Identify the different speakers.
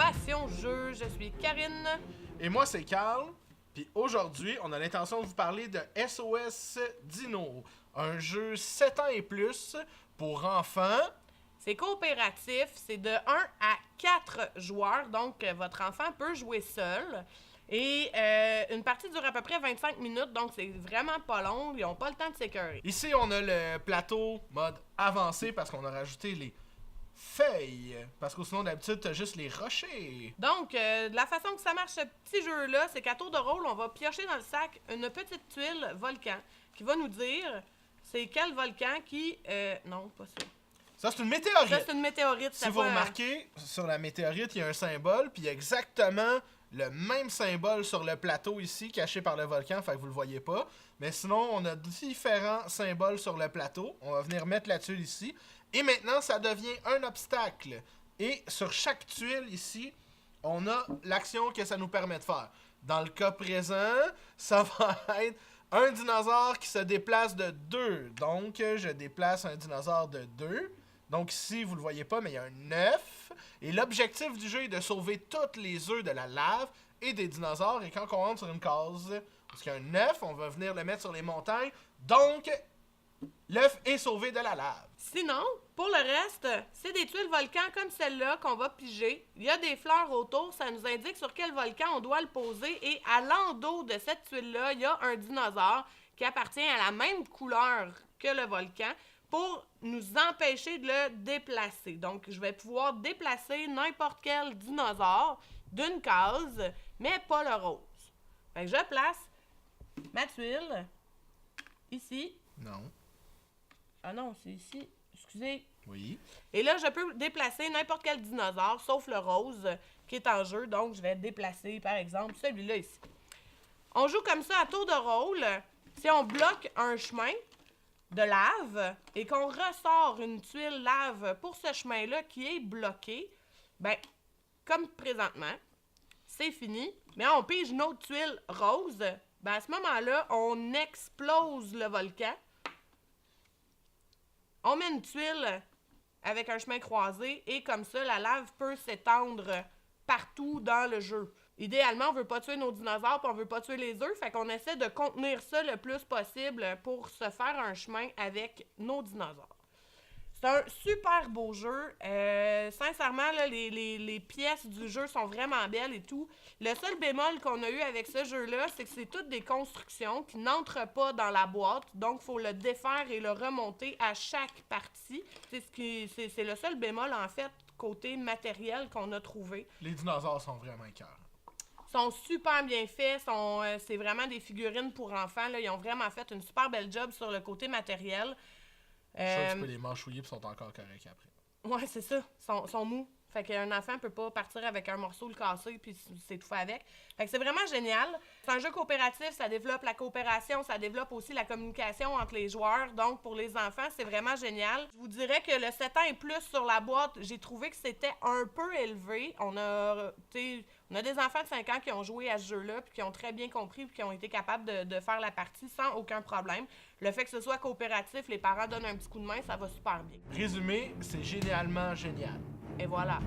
Speaker 1: Passion Jeu. Je suis Karine.
Speaker 2: Et moi, c'est Carl. Puis aujourd'hui, on a l'intention de vous parler de SOS Dino, un jeu 7 ans et plus pour enfants.
Speaker 1: C'est coopératif, c'est de 1 à 4 joueurs, donc votre enfant peut jouer seul. Et une partie dure à peu près 25 minutes, donc c'est vraiment pas long, ils n'ont pas le temps de s'écœurer.
Speaker 2: Ici, on a le plateau mode avancé parce qu'on a rajouté les feuilles. Parce que sinon, d'habitude, t'as juste les rochers.
Speaker 1: Donc, la façon que ça marche, ce petit jeu-là, c'est qu'à tour de rôle, on va piocher dans le sac une petite tuile volcan qui va nous dire c'est quel volcan qui... non, pas ça.
Speaker 2: Ça, c'est une météorite.
Speaker 1: Ça, c'est une météorite.
Speaker 2: Si vous remarquez, sur la météorite, il y a un symbole, puis il y a exactement le même symbole sur le plateau ici, caché par le volcan, fait que vous le voyez pas. Mais sinon, on a différents symboles sur le plateau. On va venir mettre la tuile ici. Et maintenant, ça devient un obstacle. Et sur chaque tuile ici, on a l'action que ça nous permet de faire. Dans le cas présent, ça va être un dinosaure qui se déplace de 2. Donc, je déplace un dinosaure de 2. Donc ici, vous le voyez pas, mais il y a un 9. Et l'objectif du jeu est de sauver tous les œufs de la lave et des dinosaures. Et quand on rentre sur une case, parce qu'il y a un 9, on va venir le mettre sur les montagnes. Donc, l'œuf est sauvé de la lave.
Speaker 1: Sinon, pour le reste, c'est des tuiles volcans comme celle-là qu'on va piger. Il y a des fleurs autour, ça nous indique sur quel volcan on doit le poser. Et à l'endos de cette tuile-là, il y a un dinosaure qui appartient à la même couleur que le volcan pour nous empêcher de le déplacer. Donc, je vais pouvoir déplacer n'importe quel dinosaure d'une case, mais pas le rose. Fait que je place ma tuile ici.
Speaker 2: Non.
Speaker 1: Ah non, c'est ici. Excusez.
Speaker 2: Oui.
Speaker 1: Et là, je peux déplacer n'importe quel dinosaure, sauf le rose qui est en jeu. Donc, je vais déplacer, par exemple, celui-là ici. On joue comme ça à tour de rôle. Si on bloque un chemin de lave et qu'on ressort une tuile lave pour ce chemin-là qui est bloqué, ben, comme présentement, c'est fini. Mais on pige une autre tuile rose. Ben, à ce moment-là, on explose le volcan. On met une tuile avec un chemin croisé et comme ça, la lave peut s'étendre partout dans le jeu. Idéalement, on veut pas tuer nos dinosaures puis on veut pas tuer les œufs, fait qu'on essaie de contenir ça le plus possible pour se faire un chemin avec nos dinosaures. C'est un super beau jeu. Sincèrement, là, les pièces du jeu sont vraiment belles et tout. Le seul bémol qu'on a eu avec ce jeu-là, c'est que c'est toutes des constructions qui n'entrent pas dans la boîte. Donc, il faut le défaire et le remonter à chaque partie. C'est le seul bémol, en fait, côté matériel qu'on a trouvé.
Speaker 2: Les dinosaures sont vraiment écœurants.
Speaker 1: Sont super bien faits, c'est vraiment des figurines pour enfants. Là. Ils ont vraiment fait une super belle job sur le côté matériel.
Speaker 2: Je suis sûr que tu peux les mâchouiller et sont encore corrects après.
Speaker 1: Ouais, c'est ça. Sont mous. Fait qu'un enfant peut pas partir avec un morceau le casser puis s'étouffer avec. Fait que c'est vraiment génial. C'est un jeu coopératif, ça développe la coopération, ça développe aussi la communication entre les joueurs. Donc, pour les enfants, c'est vraiment génial. Je vous dirais que le 7 ans et plus sur la boîte, j'ai trouvé que c'était un peu élevé. On a des enfants de 5 ans qui ont joué à ce jeu-là puis qui ont très bien compris puis qui ont été capables de faire la partie sans aucun problème. Le fait que ce soit coopératif, les parents donnent un petit coup de main, ça va super bien.
Speaker 2: Résumé, c'est génialement génial.
Speaker 1: Et voilà.